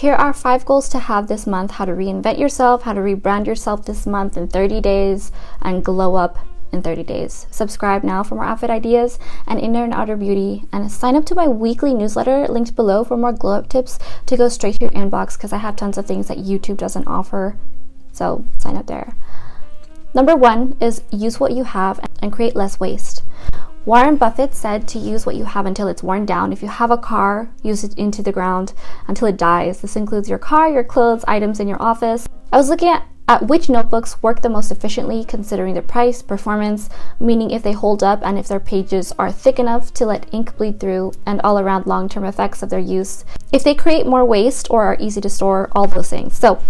here are 5 goals to have this month: how to reinvent yourself, how to rebrand yourself this month in 30 days, and glow up in 30 days. Subscribe now for more outfit ideas and inner and outer beauty, and sign up to my weekly newsletter linked below for more glow up tips to go straight to your inbox, because I have tons of things that YouTube doesn't offer. So sign up there. Number 1 is use what you have and create less waste. Warren Buffett said to use what you have until it's worn down. If you have a car, use it into the ground until it dies. This includes your car, your clothes, items in your office. I was looking at which notebooks work the most efficiently, considering their price, performance, meaning if they hold up and if their pages are thick enough to let ink bleed through, and all around long-term effects of their use, if they create more waste or are easy to store, all those things. So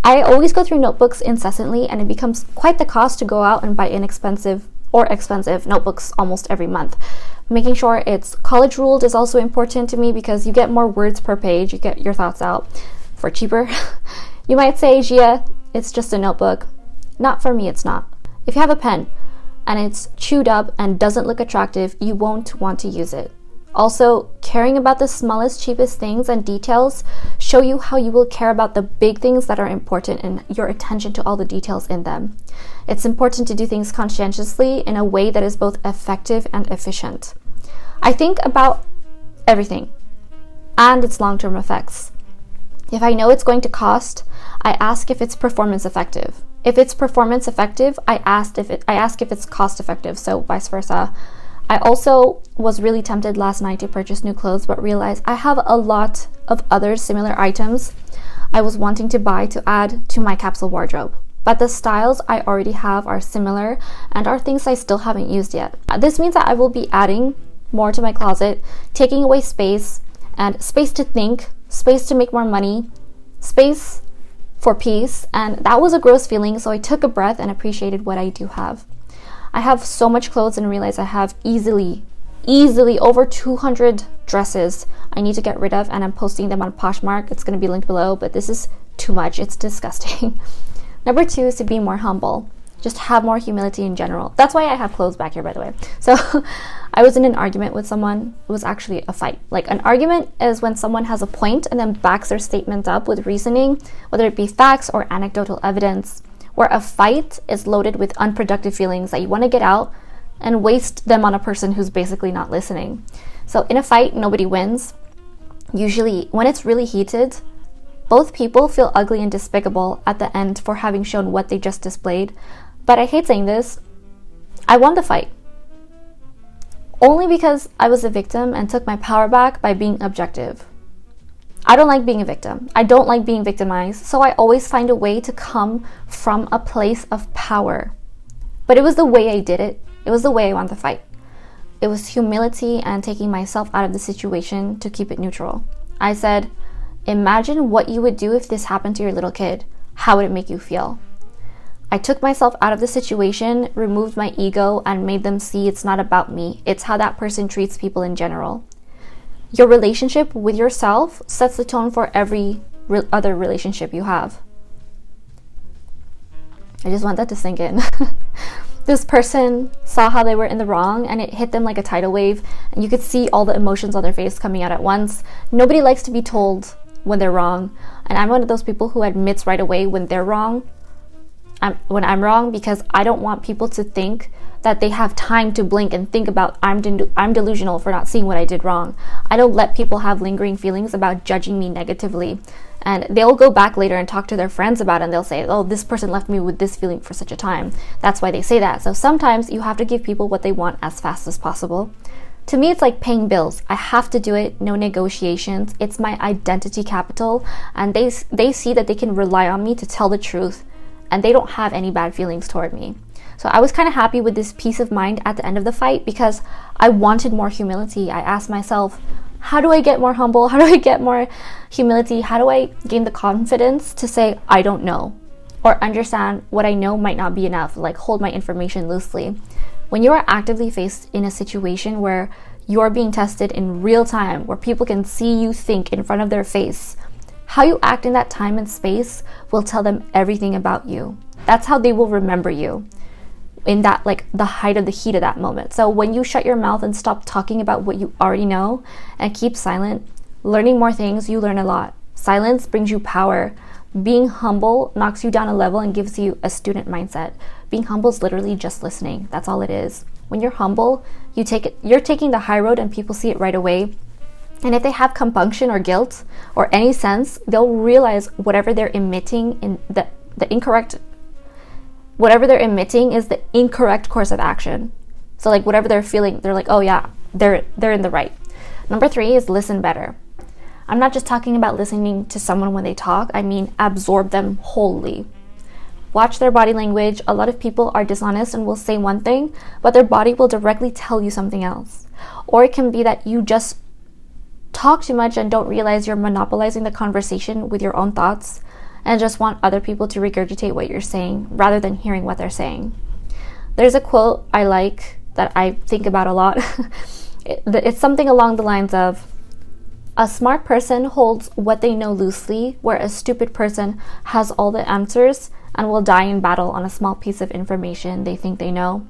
I always go through notebooks incessantly, and it becomes quite the cost to go out and buy inexpensive or expensive notebooks almost every month. Making sure it's college ruled is also important to me, because you get more words per page, you get your thoughts out for cheaper. You might say, Gia, it's just a notebook. Not for me, it's not. If you have a pen and it's chewed up and doesn't look attractive, you won't want to use it. Also, caring about the smallest, cheapest things and details show you how you will care about the big things that are important and your attention to all the details in them. It's important to do things conscientiously in a way that is both effective and efficient. I think about everything and its long-term effects. If I know it's going to cost, I ask if it's performance effective. If it's performance effective, I ask if it's cost effective, so vice versa. I also was really tempted last night to purchase new clothes, but realized I have a lot of other similar items I was wanting to buy to add to my capsule wardrobe. But the styles I already have are similar and are things I still haven't used yet. This means that I will be adding more to my closet, taking away space, and space to think, space to make more money, space for peace. And that was a gross feeling, so I took a breath and appreciated what I do have. I have so much clothes and realize I have easily over 200 dresses I need to get rid of, and I'm posting them on Poshmark. It's going to be linked below, but this is too much. It's disgusting. Number 2 is to be more humble. Just have more humility in general. That's why I have clothes back here, by the way. So I was in an argument with someone. It was actually a fight. Like, an argument is when someone has a point and then backs their statement up with reasoning, whether it be facts or anecdotal evidence. Where a fight is loaded with unproductive feelings that you want to get out and waste them on a person who's basically not listening. So in a fight, nobody wins. Usually, when it's really heated, both people feel ugly and despicable at the end for having shown what they just displayed. But I hate saying this, I won the fight. Only because I was a victim and took my power back by being objective. I don't like being a victim. I don't like being victimized, so I always find a way to come from a place of power. But it was the way I did it. It was the way I won the fight. It was humility and taking myself out of the situation to keep it neutral. I said, imagine what you would do if this happened to your little kid. How would it make you feel? I took myself out of the situation, removed my ego, and made them see it's not about me. It's how that person treats people in general. Your relationship with yourself sets the tone for every other relationship you have. I just want that to sink in. This person saw how they were in the wrong, and it hit them like a tidal wave, and you could see all the emotions on their face coming out at once. Nobody likes to be told when they're wrong, and I'm one of those people who admits right away when they're wrong. When I'm wrong, because I don't want people to think that they have time to blink and think about I'm delusional for not seeing what I did wrong. I don't let people have lingering feelings about judging me negatively, and they'll go back later and talk to their friends about it, and they'll say, oh, this person left me with this feeling for such a time. That's why they say that. So sometimes you have to give people what they want as fast as possible. To me, it's like paying bills. I have to do it, no negotiations. It's my identity capital, and they see that they can rely on me to tell the truth, and they don't have any bad feelings toward me. So I was kind of happy with this peace of mind at the end of the fight, because I wanted more humility. I asked myself, how do I get more humble? How do I get more humility? How do I gain the confidence to say, I don't know, or understand what I know might not be enough, like hold my information loosely. When you are actively faced in a situation where you're being tested in real time, where people can see you think in front of their face, how you act in that time and space will tell them everything about you. That's how they will remember you, in that, like, the height of the heat of that moment. So when you shut your mouth and stop talking about what you already know and keep silent, learning more things, you learn a lot. Silence brings you power. Being humble knocks you down a level and gives you a student mindset. Being humble is literally just listening. That's all it is. When you're humble, you're taking the high road and people see it right away. And if they have compunction or guilt or any sense, they'll realize whatever they're emitting in whatever they're emitting is the incorrect course of action. So like whatever they're feeling, they're like, oh yeah, they're in the right. Number 3 is listen better. I'm not just talking about listening to someone when they talk. I mean, absorb them wholly. Watch their body language. A lot of people are dishonest and will say one thing, but their body will directly tell you something else. Or it can be that you just talk too much and don't realize you're monopolizing the conversation with your own thoughts and just want other people to regurgitate what you're saying rather than hearing what they're saying. There's a quote I like that I think about a lot. It's something along the lines of, a smart person holds what they know loosely, where a stupid person has all the answers and will die in battle on a small piece of information they think they know.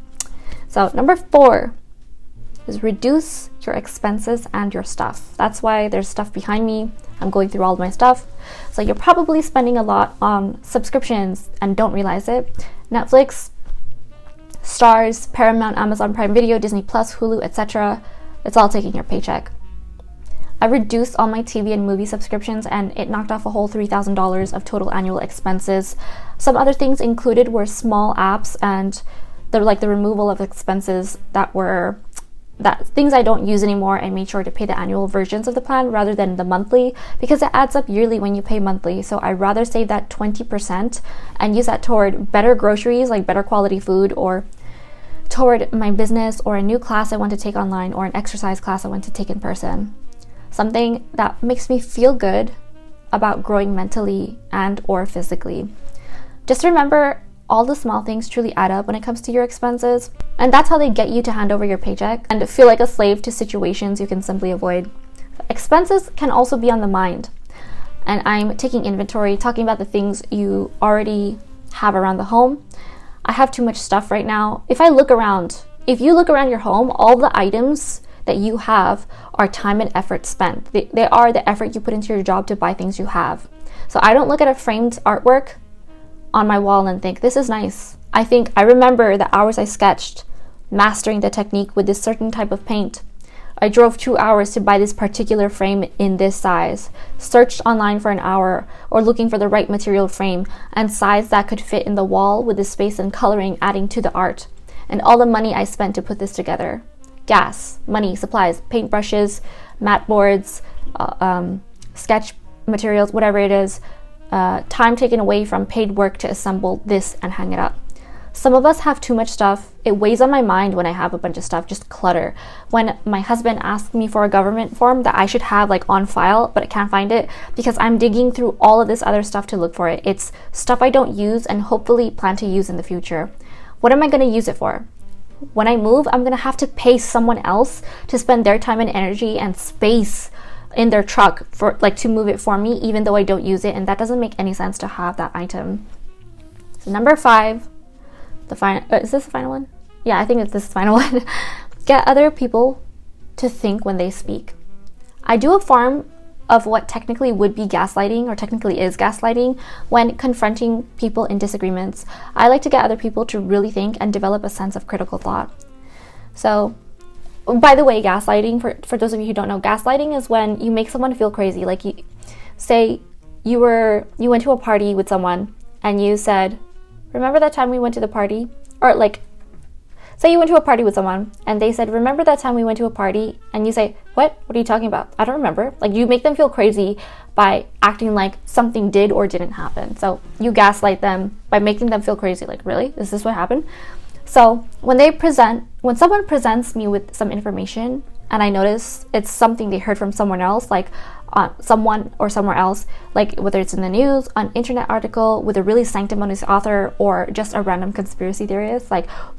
So number 4 is reduce your expenses and your stuff. That's why there's stuff behind me. I'm going through all of my stuff. So you're probably spending a lot on subscriptions and don't realize it. Netflix, Stars, Paramount, Amazon Prime Video, Disney Plus, Hulu, etc. It's all taking your paycheck. I reduced all my TV and movie subscriptions and it knocked off a whole $3,000 of total annual expenses. Some other things included were small apps and the removal of expenses that things I don't use anymore. I made sure to pay the annual versions of the plan rather than the monthly because it adds up yearly when you pay monthly. So I'd rather save that 20% and use that toward better groceries, like better quality food, or toward my business or a new class I want to take online or an exercise class I want to take in person. Something that makes me feel good about growing mentally and or physically. Just remember, all the small things truly add up when it comes to your expenses, and that's how they get you to hand over your paycheck and feel like a slave to situations you can simply avoid. Expenses can also be on the mind, and I'm taking inventory, talking about the things you already have around the home. I have too much stuff right now. If you look around your home, all the items that you have are time and effort spent. They are the effort you put into your job to buy things you have. So I don't look at a framed artwork on my wall and think, this is nice. I remember the hours I sketched, mastering the technique with this certain type of paint. I drove 2 hours to buy this particular frame in this size, searched online for an hour or looking for the right material frame and size that could fit in the wall with the space and coloring adding to the art, and all the money I spent to put this together. Gas, money, supplies, paintbrushes, mat boards, sketch materials, whatever it is, time taken away from paid work to assemble this and hang it up. Some of us have too much stuff. It weighs on my mind when I have a bunch of stuff, just clutter. When my husband asked me for a government form that I should have on file, but I can't find it because I'm digging through all of this other stuff to look for it. It's stuff I don't use and hopefully plan to use in the future. What am I going to use it for? When I move, I'm going to have to pay someone else to spend their time and energy and space in their truck to move it for me, even though I don't use it, and that doesn't make any sense to have that item. So number 5, is this the final one? Yeah, I think it's this final one. Get other people to think when they speak. I do a form of what technically would be gaslighting, or technically is gaslighting, when confronting people in disagreements. I like to get other people to really think and develop a sense of critical thought. So, by the way, gaslighting, for those of you who don't know, gaslighting is when you make someone feel crazy. Like, say you went to a party with someone and you said, remember that time we went to the party? Or say you went to a party with someone and they said, remember that time we went to a party? And you say, what are you talking about? I don't remember. You make them feel crazy by acting like something did or didn't happen. So you gaslight them by making them feel crazy. Really? Is this what happened? So when someone presents me with some information and I notice it's something they heard from someone else, someone or somewhere else, whether it's in the news, an internet article with a really sanctimonious author, or just a random conspiracy theorist,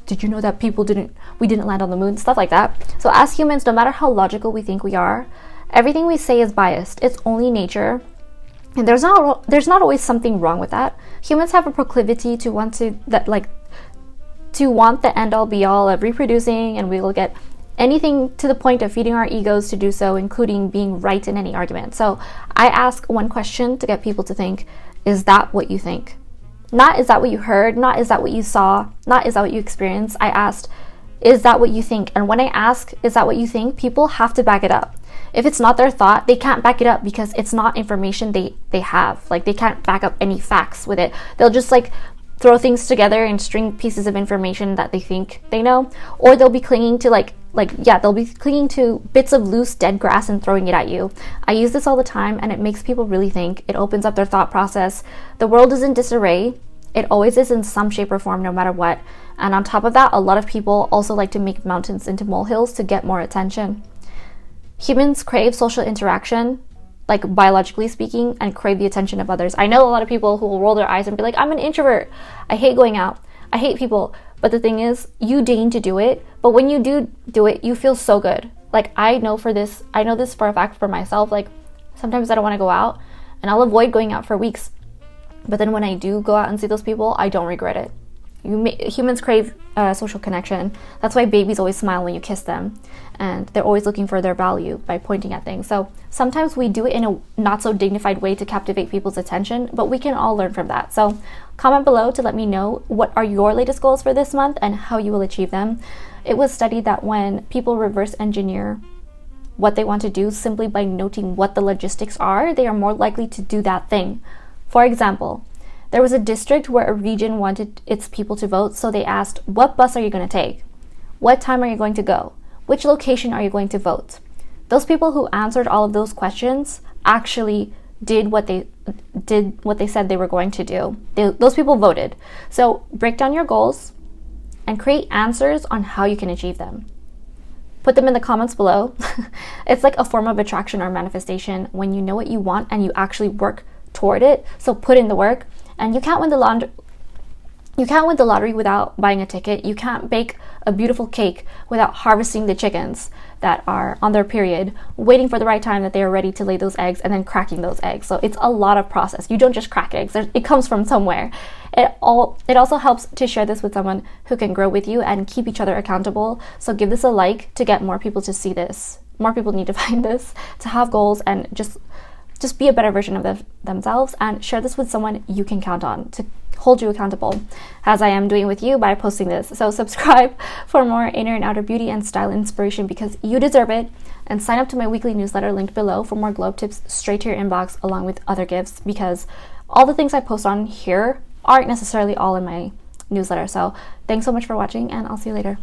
did you know that we didn't land on the moon, stuff like that. So as humans, no matter how logical we think we are, everything we say is biased. It's only nature, and there's not always something wrong with that. Humans have a proclivity to want the end all be all of reproducing, and we will get anything to the point of feeding our egos to do so, including being right in any argument. So I ask one question to get people to think, is that what you think? Not is that what you heard, not is that what you saw, not is that what you experienced. I asked, is that what you think? And when I ask, is that what you think, people have to back it up. If it's not their thought, they can't back it up because it's not information they have. Like, they can't back up any facts with it. They'll just like throw things together and string pieces of information that they think they know, or they'll be clinging to they'll be clinging to bits of loose dead grass and throwing it at you. I use this all the time, and it makes people really think. It opens up their thought process. The world is in disarray. It always is in some shape or form, no matter what. And on top of that, a lot of people also like to make mountains into molehills to get more attention. Humans crave social interaction, like biologically speaking, and crave the attention of others. I know a lot of people who will roll their eyes and be like, I'm an introvert. I hate going out. I hate people. But the thing is, you deign to do it. But when you do it, you feel so good. Like, I know this for a fact for myself. Like, sometimes I don't want to go out, and I'll avoid going out for weeks. But then when I do go out and see those people, I don't regret it. Humans crave social connection. That's why babies always smile when you kiss them, and they're always looking for their value by pointing at things. So sometimes we do it in a not so dignified way to captivate people's attention, but we can all learn from that. So comment below to let me know what are your latest goals for this month and how you will achieve them. It was studied that when people reverse engineer what they want to do simply by noting what the logistics are, they are more likely to do that thing. For example, there was a district where a region wanted its people to vote, so they asked, what bus are you going to take? What time are you going to go? Which location are you going to vote? Those people who answered all of those questions actually did what they said they were going to do. Those people voted. So break down your goals and create answers on how you can achieve them. Put them in the comments below. It's like a form of attraction or manifestation when you know what you want and you actually work toward it. So put in the work. And you can't win the lottery without buying a ticket. You can't bake a beautiful cake without harvesting the chickens that are on their period, waiting for the right time that they are ready to lay those eggs, and then cracking those eggs. So it's a lot of process. You don't just crack eggs. It comes from somewhere. It also helps to share this with someone who can grow with you and keep each other accountable. So give this a like to get more people to see this. More people need to find this, to have goals, and just be a better version of themselves, and share this with someone you can count on to hold you accountable, as I am doing with you by posting this. So subscribe for more inner and outer beauty and style inspiration, because you deserve it, and sign up to my weekly newsletter linked below for more glow tips straight to your inbox, along with other gifts, because all the things I post on here aren't necessarily all in my newsletter. So thanks so much for watching, and I'll see you later.